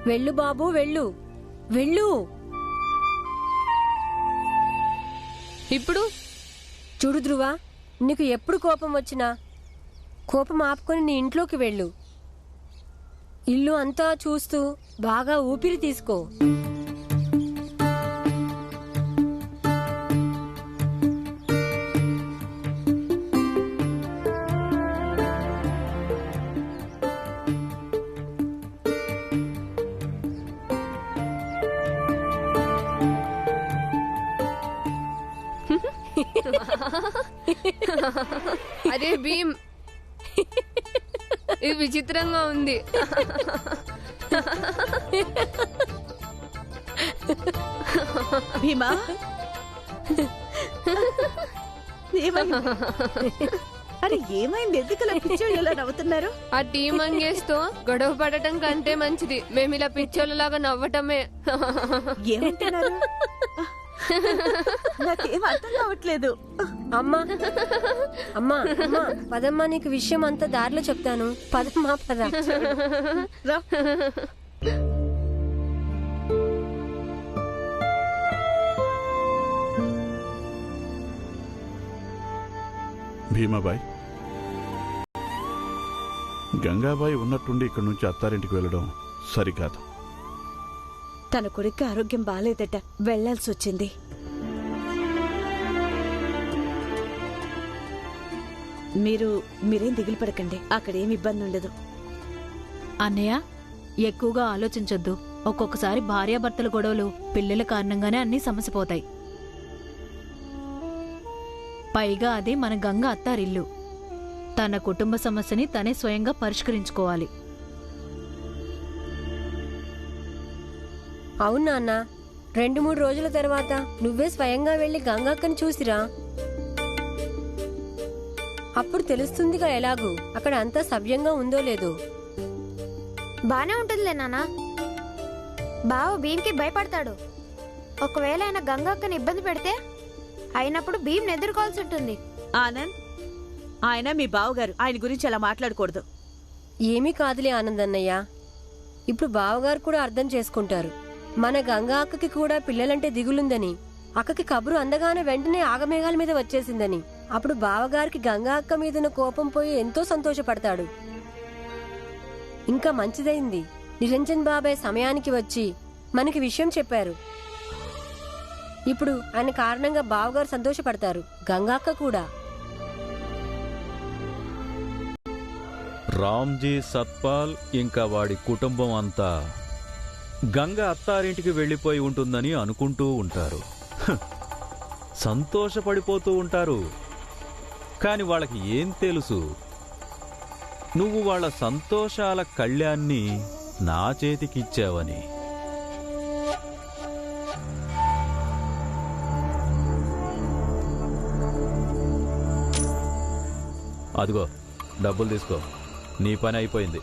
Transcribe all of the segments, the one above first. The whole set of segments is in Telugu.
వెళ్ళు బాబు, వెళ్ళు వెళ్ళు. ఇప్పుడు చూడు ధ్రువ, నీకు ఎప్పుడు కోపం వచ్చినా కోపం ఆపుకొని నీ ఇంట్లోకి వెళ్ళు. ఇల్లు అంతా చూస్తూ బాగా ఊపిరి తీసుకో. అరే భీమ్, ఇది విచిత్రంగా ఉంది. భీమా, అరే ఏమైంది? ఎందుకు ఇలా పిచ్చోళ్ళు ఇలా నవ్వుతున్నారు? ఆ టీ మంగేస్తో గొడవ పడటం కంటే మంచిది మేము ఇలా పిచ్చోళ్ళలాగా నవ్వటమే. ఏమంటున్నారు? నాకేం అర్థం కావట్లేదు. అమ్మా అమ్మా అమ్మా, పదమ్మా, నీకు విషయం అంతా దారిలో చెప్తాను. పదమ్మా, పద. రా. భీమాబాయ్, గంగాబాయి ఉన్నట్టుండి ఇక్కడి నుంచి అత్తారింటికి వెళ్ళడం సరికాదు. తన కొడుకు ఆరోగ్యం బాలేదట, వెళ్లాల్సి వచ్చింది. మీరేం దిగులు పడకండి, అక్కడేం ఇబ్బంది ఉండదు. అన్నయ్య, ఎక్కువగా ఆలోచించొద్దు. ఒక్కొక్కసారి భార్యాభర్తల గొడవలు పిల్లల కారణంగానే అన్నీ సమసిపోతాయి. పైగా అది మన గంగ అత్తారిల్లు. తన కుటుంబ సమస్యని తనే స్వయంగా పరిష్కరించుకోవాలి. అవునా అన్న, 2-3 రోజుల తర్వాత నువ్వే స్వయంగా వెళ్లి గంగక్కని చూసిరా. అప్పుడు తెలుస్తుందిగా ఎలాగూ అక్కడ అంతా సవ్యంగా ఉందో లేదో. బానే ఉంటుందిలే నాన్నా. బావ భీమ్కి భయపడతాడు. ఒకవేళ ఆయన గంగక్కని ఇబ్బంది పెడితే అయినప్పుడు భీమ్ని ఎదుర్కోవాల్సి ఉంటుంది. ఆనంద్, ఆయన మీ బావగారు, ఆయన గురించి అలా మాట్లాడకూడదు. ఏమీ కాదులే ఆనందన్నయ్య. ఇప్పుడు బావగారు కూడా అర్థం చేసుకుంటారు. మన గంగా అక్కకి కూడా పిల్లలంటే దిగులుందని, అక్కకి కబురు అందగానే వెంటనే ఆగమేఘాల మీద వచ్చేసిందని. అప్పుడు బావగారికి గంగా అక్క మీదున్న కోపం పోయి ఎంతో సంతోషపడతాడు. ఇంకా మంచిదైంది, నిరంజన్ బాబాయ్ సమయానికి వచ్చి మనకి విషయం చెప్పారు. ఇప్పుడు ఆయన కారణంగా బావగారు సంతోషపడతారు, గంగా అక్క కూడా. రామ్జీ, సత్పాల్ ఇంకా వాడి కుటుంబం అంతా గంగ అత్తారింటికి వెళ్ళిపోయి ఉంటుందని అనుకుంటూ ఉంటారు. సంతోషపడిపోతూ ఉంటారు. కాని వాళ్ళకి ఏం తెలుసు, నువ్వు వాళ్ళ సంతోషాల కళ్యాణ్ణి నా చేతికిచ్చావని. అదిగో డబ్బులు తీసుకో, నీ పని అయిపోయింది.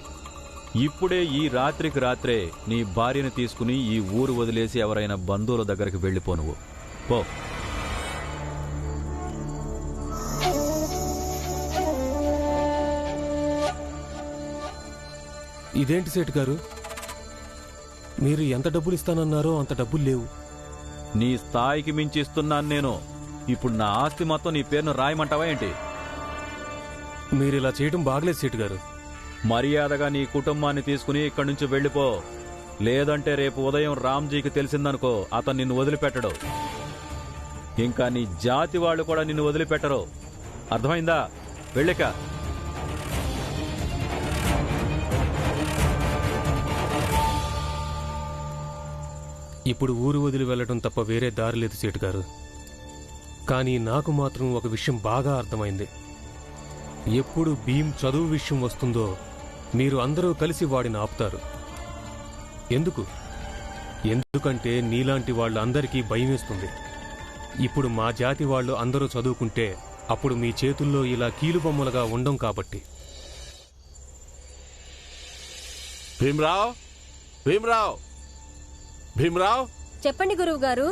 ఇప్పుడే ఈ రాత్రికి రాత్రే నీ భార్యను తీసుకుని ఈ ఊరు వదిలేసి ఎవరైనా బంధువుల దగ్గరికి వెళ్ళిపో. నువ్వు పో. ఇదేంటి సేటు గారు, మీరు ఎంత డబ్బులు ఇస్తానన్నారో అంత డబ్బులు లేవు. నీ స్థాయికి మించి ఇస్తున్నాను నేను. ఇప్పుడు నా ఆస్తి మొత్తం నీ పేరును రాయమంటావా ఏంటి? మీరిలా చేయడం బాగలేదు సేటు గారు. మర్యాదగా నీ కుటుంబాన్ని తీసుకుని ఇక్కడి నుంచి వెళ్ళిపో. లేదంటే రేపు ఉదయం రామ్జీకి తెలిసిందనుకో, అతను నిన్ను వదిలిపెట్టడు. ఇంకా నీ జాతి వాళ్ళు కూడా నిన్ను వదిలిపెట్టరు. అర్థమైందా? వెళ్ళిక. ఇప్పుడు ఊరు వదిలి వెళ్లడం తప్ప వేరే దారి లేదు సేటు గారు. కానీ నాకు మాత్రం ఒక విషయం బాగా అర్థమైంది. ఎప్పుడు భీమ్ చదువు విషయం వస్తుందో మీరు అందరూ కలిసి వాడిని ఆపుతారు. ఎందుకంటే నీలాంటి వాళ్ళందరికీ భయమేస్తుంది. ఇప్పుడు మా జాతి వాళ్ళు అందరూ చదువుకుంటే అప్పుడు మీ చేతుల్లో ఇలా కీలుబొమ్మలుగా ఉండం కాబట్టి. భీమరావ్, భీమరావ్, భీమరావ్. చెప్పండి గురువు గారు.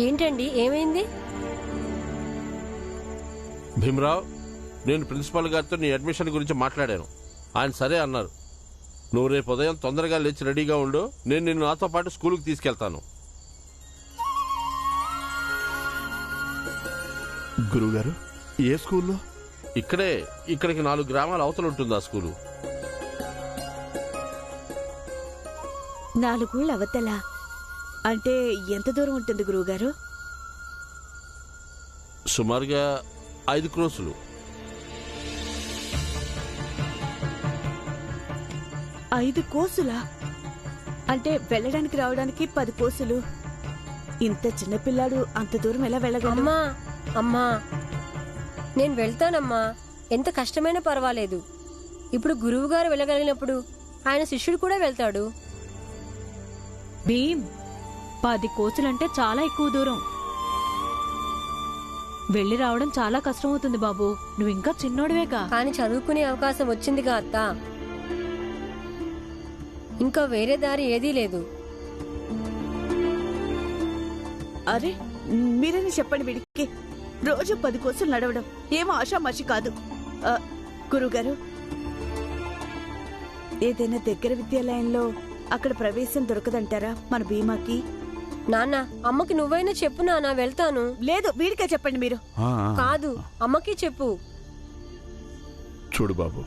ఏంటండి, ఏమైంది? భీమరావ్, నేను ప్రిన్సిపాల్ గారితో నీ అడ్మిషన్ గురించి మాట్లాడాను. ఆయన సరే అన్నారు. నువ్వు రేపు ఉదయం తొందరగా లేచి రెడీగా ఉండు. నేను నిన్ను నాతో పాటు స్కూల్కి తీసుకెళ్తాను. గురువుగారు, ఏ స్కూల్లో? ఇక్కడికి 4 గ్రామాల అవతల ఉంటుంది ఆ స్కూలు. 4 ఊళ్ళ అవతల అంటే ఎంత దూరం ఉంటుంది గురువుగారు? సుమారుగా 5 క్రోసులు. 5 కోసులా? అంటే వెళ్ళడానికి రావడానికి 10 కోసులు. ఇంత చిన్నపిల్లాడు అంత దూరం ఎలా వెళ్ళగలడు? అమ్మా అమ్మా, నేను వెళ్తానమ్మా. ఎంత కష్టమైనా పర్వాలేదు. ఇప్పుడు గురువుగారు వెళ్ళగలిగినప్పుడు ఆయన శిష్యుడు కూడా వెళ్తాడు. భీమ్, 10 కోసులంటే చాలా ఎక్కువ దూరం. వెళ్ళి రావడం చాలా కష్టమవుతుంది బాబు. నువ్వింకా చిన్నోడివేగా. కానీ చదువుకునే అవకాశం వచ్చిందిగా అత్త. ఇంకా వేరే దారి ఏదీ లేదు. అరే మీరని చెప్పండి వీడికి. రోజు 10 కోసులు నడవడం ఏమో ఆషామాషి కాదు. గురుగారు, ఏదైనా దగ్గర విద్యాలయంలో అక్కడ ప్రవేశం దొరకదంటారా మన భీమాకి? నాన్న, అమ్మకి నువ్వైనా చెప్పు నాన్న, వెళ్తాను. లేదు, వీడికే చెప్పండి మీరు. కాదు, అమ్మకి చెప్పు. చూడు బాబు,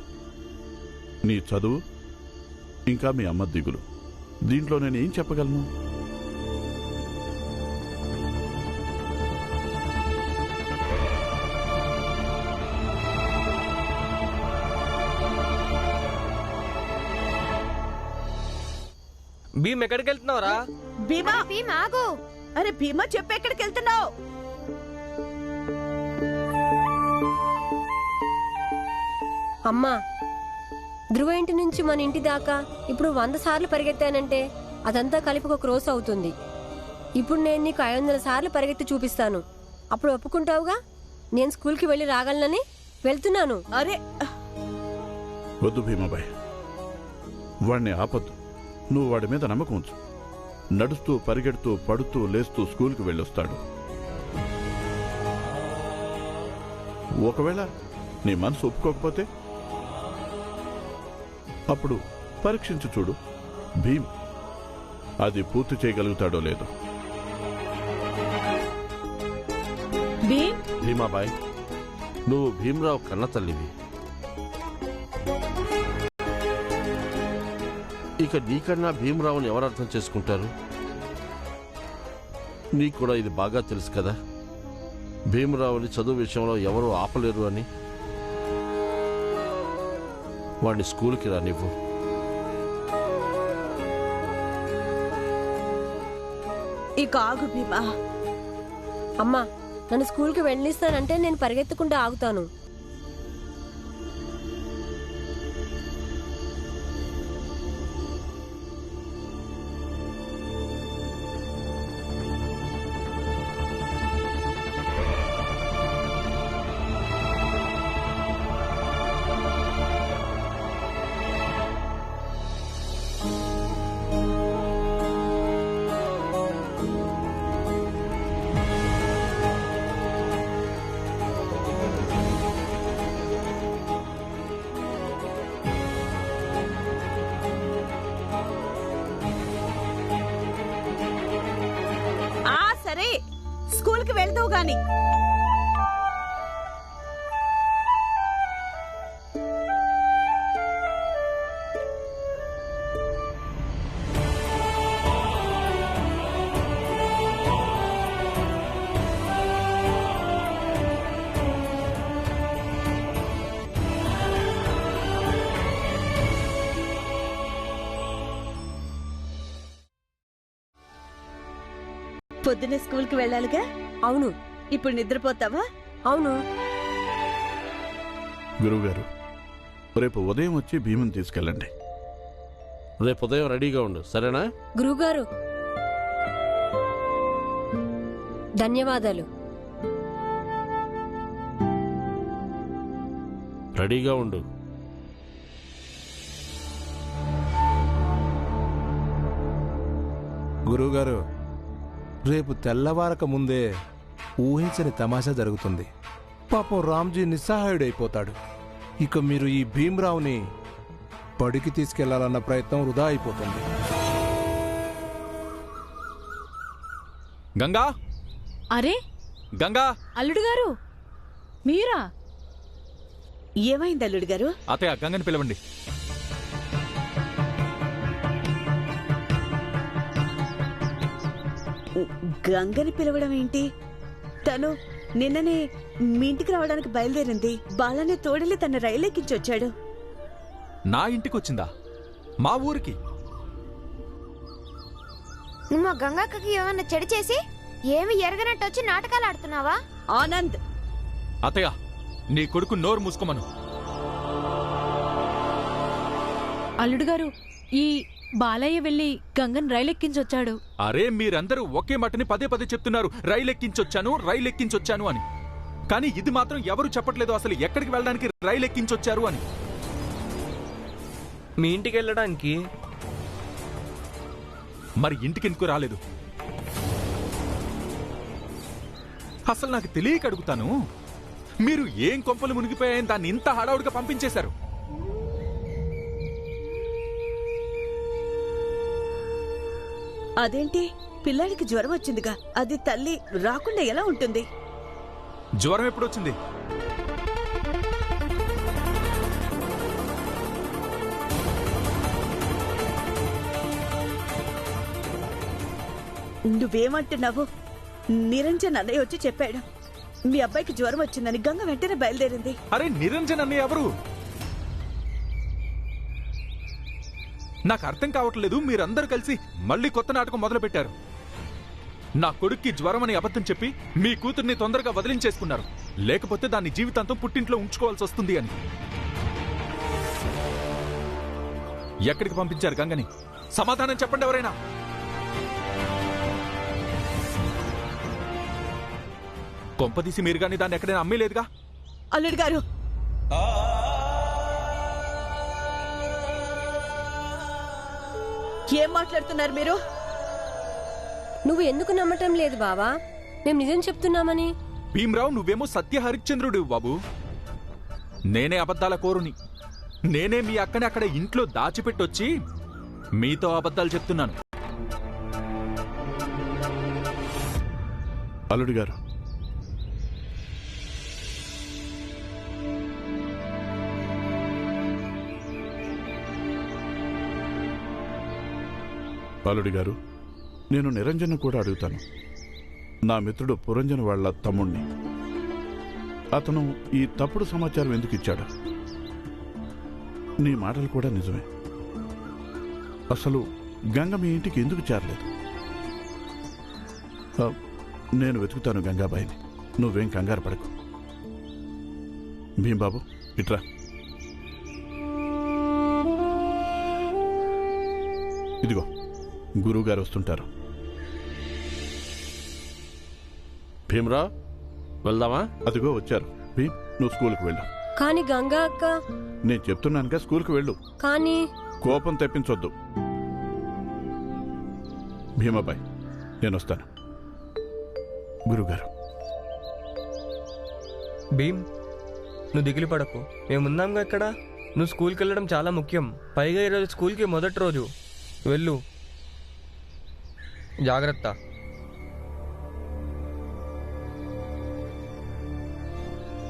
నీ చదువు ఇంకా మీ అమ్మ దిగులు, దీంట్లో నేనేం చెప్పగలను? భీమ్ ఎక్కడికి వెళ్తున్నావురా? భీమా, భీమ్ ఆగు. అరే భీమా, చెప్పు ఎక్కడికి వెళ్తున్నావు? అమ్మా, ధ్రువ ఇంటి నుంచి మన ఇంటి దాకా ఇప్పుడు 100 సార్లు పరిగెత్తానంటే అదంతా కలిపి 1 క్రోస్ అవుతుంది. ఇప్పుడు నేను నీకు 500 సార్లు పరిగెత్తి చూపిస్తాను. అప్పుడు ఒప్పుకుంటావుగా నేను స్కూల్కి వెళ్ళి రాగలనని? వెళ్తున్నాను. అరే వద్దు భీమాబాయ్, వాడిని ఆపొద్దు. నువ్వు వాడి మీద నమ్మకం ఉంచు. నడుస్తూ పరిగెడుతూ పడుతూ లేస్తూ స్కూల్కి వెళ్ళొస్తాడు. ఒకవేళ నీ మనసు ఒప్పుకోకపోతే అప్పుడు పరీక్షించి చూడు భీమ్ అది పూర్తి చేయగలుగుతాడో లేదో. భీమాబాయ్, నువ్వు భీమరావు కన్న తల్లివి. ఇక నీకన్నా భీమరావుని ఎవరు అర్థం చేసుకుంటారు? నీకు కూడా ఇది బాగా తెలుసు కదా, భీమరావుని చదువు విషయంలో ఎవరూ ఆపలేరు అని. వాడిని స్కూల్కి రానివ్వు. ఇక ఆగు భీమా. అమ్మా, నన్ను స్కూల్కి వెళ్ళిస్తానంటే నేను పరిగెత్తకుండా ఆగుతాను. సరే, స్కూల్కి వెళ్తావు గాని. పొద్దున్నే స్కూల్కి వెళ్ళాలిగా? అవును. ఇప్పుడు నిద్రపోతావా? అవును. గురువుగారు, రేపు ఉదయం వచ్చి భీముని తీసుకెళ్ళండి. రేపు ఉదయం రెడీగా ఉండు, సరేనా? గురువుగారు, ధన్యవాదాలు. రెడీగా ఉండు. గురువుగారు, రేపు తెల్లవారక ముందే ఊహించని తమాషా జరుగుతుంది. పాపం రామ్జీ నిస్సహాయుడైపోతాడు. ఇక మీరు ఈ భీమరావుని బడికి తీసుకెళ్లాలన్న ప్రయత్నం వృధా అయిపోతుంది. గంగా, అరే గంగా! అల్లుడు గారు, మీరా? ఏమైంది అల్లుడు గారు? అతయ్య, గంగని పిలవండి. గంగని పిలవడం ఏంటి? తను నిన్ననే మీ ఇంటికి రావడానికి బయలుదేరింది. బాలానే తోడలి తన రైలెక్కించి వచ్చాడు. నా ఇంటికి వచ్చిందా? మా ఊరికి? నువ్వు మా గంగాక్కకి ఏమన్నా చెడు చేసి ఏమి ఎరగనట్టు వచ్చి నాటకాలు ఆడుతున్నావా? ఆనంద్! అతయ్య, నీ కొడుకు నోరు మూసుకోమను. అల్లుడు గారు, ఈ బాలయ్య వెళ్లి గంగన్ రైలెక్కించొచ్చాడు. అరే, మీరందరూ ఒకే మాటని పదే పదే చెప్తున్నారు, రైలెక్కించొచ్చాను అని. కానీ ఇది మాత్రం ఎవరు చెప్పట్లేదు అసలు ఎక్కడికి వెళ్ళడానికి రైలెక్కించొచ్చారు అని. మీ ఇంటికి వెళ్ళడానికి. మరి ఇంటికి ఎందుకు రాలేదు? అసలు నాకు తెలియక అడుగుతాను. మీరు ఏం కొంపలు మునిగిపోయాయని దాన్ని ఇంత హడావుడిగా పంపించేశారు. అదేంటి? పిల్లాడికి జ్వరం వచ్చిందిగా, అది తల్లి రాకుండా ఎలా ఉంటుంది? జ్వరం ఎప్పుడొచ్చింది? నువ్వేమంటున్నావు? నిరంజన్ అన్నయ్య వచ్చి చెప్పాడు మీ అబ్బాయికి జ్వరం వచ్చిందని. గంగ వెంటనే బయలుదేరింది. అరే, నిరంజన్ అన్నయ్య ఎవరు? నాకు అర్థం కావట్లేదు. మీరందరూ కలిసి మళ్ళీ కొత్త నాటకం మొదలు పెట్టారు. నా కొడుక్కి జ్వరం అని అబద్ధం చెప్పి మీ కూతుర్ని తొందరగా వదిలించేసుకున్నారు. లేకపోతే దాన్ని జీవితాంతం పుట్టింట్లో ఉంచుకోవాల్సి వస్తుంది అని. ఎక్కడికి పంపించారు గంగని? సమాధానం చెప్పండి ఎవరైనా. కొంపదీసి మీరు గాని దాన్ని ఎక్కడైనా అమ్మేలేదుగా? అల్లుడు గారు, ఏం మాట్లాడుతున్నారు మీరు? నువ్వు ఎందుకు నమ్మటం లేదు బావా? మేము నిజం చెప్తున్నామని. భీమరావు, నువ్వేమో సత్య హరిశ్చంద్రుడు బాబు. నేనే అబద్ధాల కోరుని. నేనే మీ అక్కని అక్కడ ఇంట్లో దాచిపెట్టొచ్చి మీతో అబద్ధాలు చెప్తున్నాను. అల్లుడు గారు, అల్లుడి గారు, నేను నిరంజన్ కూడా అడుగుతాను. నా మిత్రుడు పురంజన్ వాళ్ళ తమ్ముణ్ణి. అతను ఈ తప్పుడు సమాచారం ఎందుకు ఇచ్చాడు? నీ మాటలు కూడా నిజమే. అసలు గంగ మీ ఇంటికి ఎందుకు చేరలేదు? నేను వెతుకుతాను గంగాబాయిని. నువ్వేం కంగారు పడకు. భీంబాబు, ఇట్రా. ఇదిగో, గురువు గారు వస్తుంటారు. భీమరా, వెళ్దామా? అదిగో వచ్చారు. భీమ్, నువ్వు స్కూల్కి వెళ్ళు. కానీ గంగా అక్క. నేను చెప్తున్నానుగా, స్కూల్కి వెళ్ళు. కానీ కోపం తెప్పించొద్దు. భీమాబాయ్, నేను వస్తాను. గురుగారు. భీమ్, నువ్వు దిగులు పడకు, మేమున్నాంగా ఇక్కడ. నువ్వు స్కూల్కి వెళ్ళడం చాలా ముఖ్యం. పైగా ఈరోజు స్కూల్కి మొదటి రోజు. వెళ్ళు, జాగ్రత్త.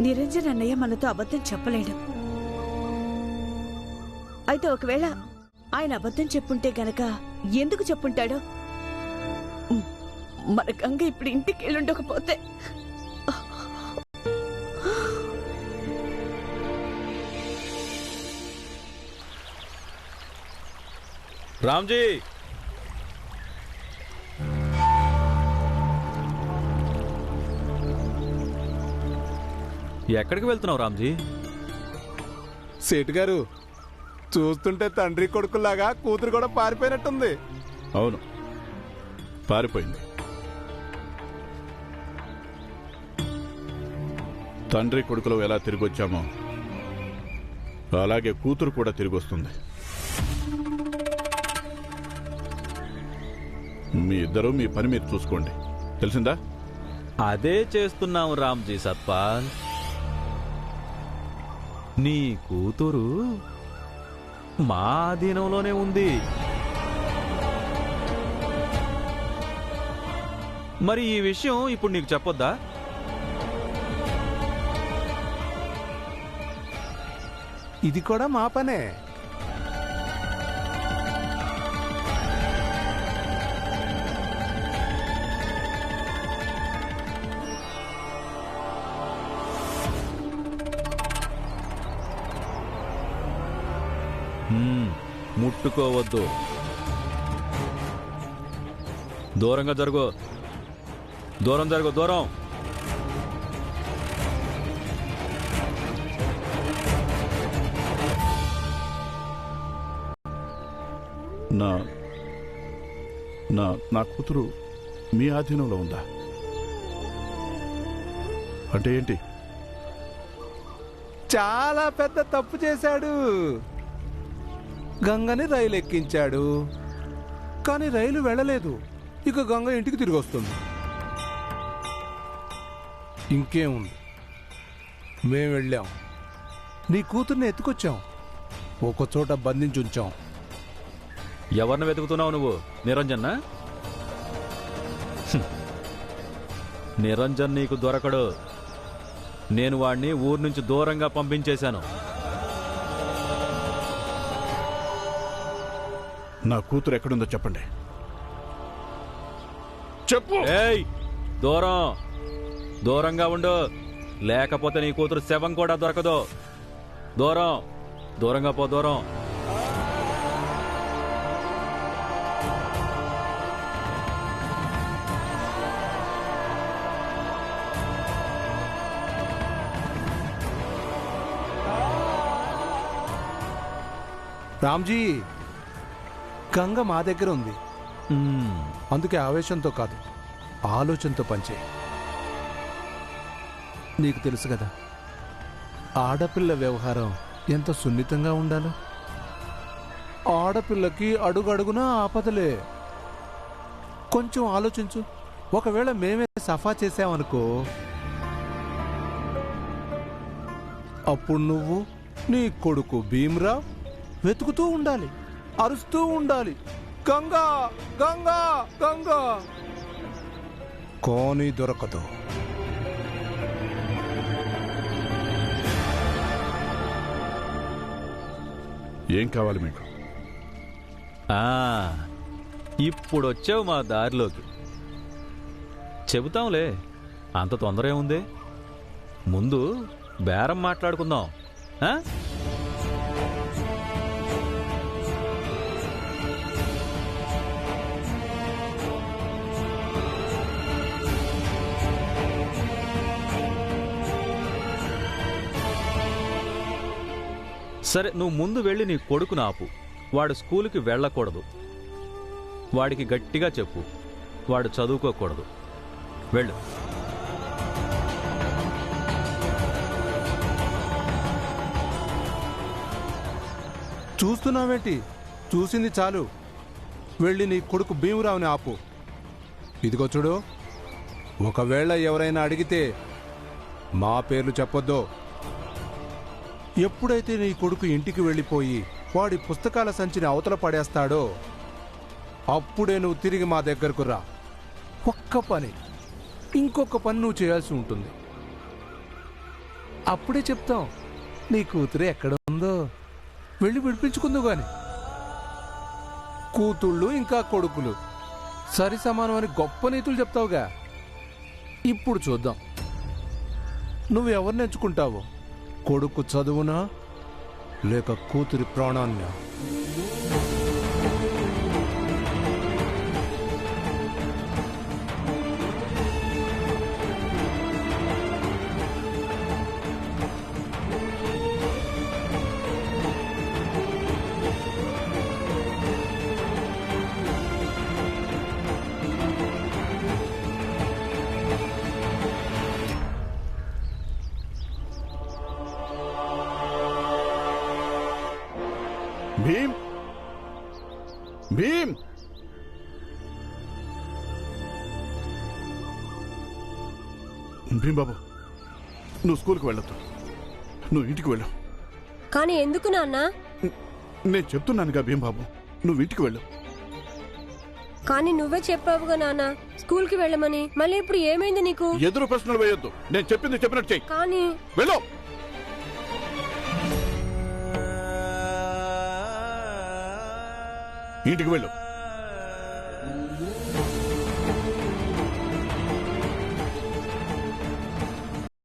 నిరంజన్ అన్నయ్య మనతో అబద్ధం చెప్పలేడు. అయితే ఒకవేళ ఆయన అబద్ధం చెప్పుంటే గనక ఎందుకు చెప్పుంటాడో? మన గంగ ఇప్పుడు ఇంటికి వెళ్ళుండకపోతే. రామ్జీ, ఎక్కడికి వెళ్తున్నావు రామ్జీ? సేటు గారు, చూస్తుంటే తండ్రి కొడుకులాగా కూతురు కూడా పారిపోయినట్టుంది. అవును, పారిపోయింది. తండ్రి కొడుకులో ఎలా తిరిగొచ్చామో అలాగే కూతురు కూడా తిరిగొస్తుంది. మీ ఇద్దరూ మీ పని మీరు చూసుకోండి, తెలిసిందా? అదే చేస్తున్నాం రామ్జీ సత్పాల్. నీ కూతురు మా ఆధీనంలోనే ఉంది. మరి ఈ విషయం ఇప్పుడు నీకు చెప్పొద్దా? ఇది కూడా మా పనే. ముట్టుకోవద్దు, దూరంగా జరుగు, దూరం జరుగు, దూరం. నా నా నా కూతురు మీ ఆధీనంలో ఉందా? అంటే ఏంటి? చాలా పెద్ద తప్పు చేశాడు. గంగని రైలు ఎక్కించాడు, కానీ రైలు వెళ్ళలేదు. ఇక గంగ ఇంటికి తిరిగి వస్తుంది. ఇంకేముంది, మేం వెళ్ళాం, నీ కూతుర్ని ఎత్తుకొచ్చాం, ఒక చోట బంధించుంచాం. ఎవరిని వెతుకుతున్నావు నువ్వు? నిరంజన్నా? నిరంజన్ నీకు దొరకడు. నేను వాడిని ఊరు నుంచి దూరంగా పంపించేశాను. నా కూతురు ఎక్కడుందో చెప్పండి. చెప్పు. ఏయ్, దూరం, దూరంగా ఉండు, లేకపోతే నీ కూతురు శవం కూడా దొరకదు. దూరం, దూరంగా పో, దూరం. రామ్జీ, గంగ మా దగ్గర ఉంది. అందుకే ఆవేశంతో కాదు, ఆలోచనతో పనిచే. నీకు తెలుసు కదా, ఆడపిల్ల వ్యవహారం ఎంత సున్నితంగా ఉండాలో. ఆడపిల్లకి అడుగడుగునా ఆపదలే. కొంచెం ఆలోచించు. ఒకవేళ మేమే సఫా చేసామనుకో, అప్పుడు నువ్వు, నీ కొడుకు భీమ్రావ్ వెతుకుతూ ఉండాలి, అరుస్తూ ఉండాలి, గంగా గంగా గంగా. కానీ దొరకదు. ఏం కావాలి మీకు? ఇప్పుడు వచ్చావు మా దారిలోకి. చెబుతాంలే, అంత తొందర ఏముంది? ముందు బేరం మాట్లాడుకుందాం. సరే, నువ్వు ముందు వెళ్ళి నీ కొడుకును ఆపు. వాడు స్కూలుకి వెళ్ళకూడదు. వాడికి గట్టిగా చెప్పు, వాడు చదువుకోకూడదు. వెళ్ళు. చూస్తున్నావేంటి? చూసింది చాలు. వెళ్ళి నీ కొడుకు భీమరావుని ఆపు. ఇదిగో చూడు, ఒకవేళ ఎవరైనా అడిగితే మా పేర్లు చెప్పొద్దు. ఎప్పుడైతే నీ కొడుకు ఇంటికి వెళ్ళిపోయి వాడి పుస్తకాల సంచిని అవతల పడేస్తాడో అప్పుడే నువ్వు తిరిగి మా దగ్గరకు రా. ఒక్క పని, ఇంకొక పని నువ్వు చేయాల్సి ఉంటుంది. అప్పుడే చెప్తాం నీ కూతురు ఎక్కడ ఉందో. వెళ్ళి విడిపించుకుందు గాని. కూతుళ్ళు ఇంకా కొడుకులు సరి సమానం అని గొప్ప నీతులు చెప్తావుగా. ఇప్పుడు చూద్దాం నువ్వెవరిని ఎంచుకుంటావో, కొడుకు చదువునా లేక కూతురి ప్రాణాన్నా? భీమ్, భీమ్, భీమ్ బాబు, నువ్వు స్కూల్కి వెళ్ళొద్దు. నువ్వు ఇంటికి వెళ్ళు. కానీ ఎందుకు నాన్న? నేను చెప్తున్నానుగా భీంబాబు, నువ్వు ఇంటికి వెళ్ళు. కానీ నువ్వే చెప్పావుగా నాన్న స్కూల్కి వెళ్ళమని. మళ్ళీ ఇప్పుడు ఏమైంది నీకు? ఎదురు ప్రశ్నలు వేయొద్దు. నేను చెప్పింది చెప్పినట్టు చెయ్యి. కానీ వెళ్ళు. ఇంటికి వెళ్ళు.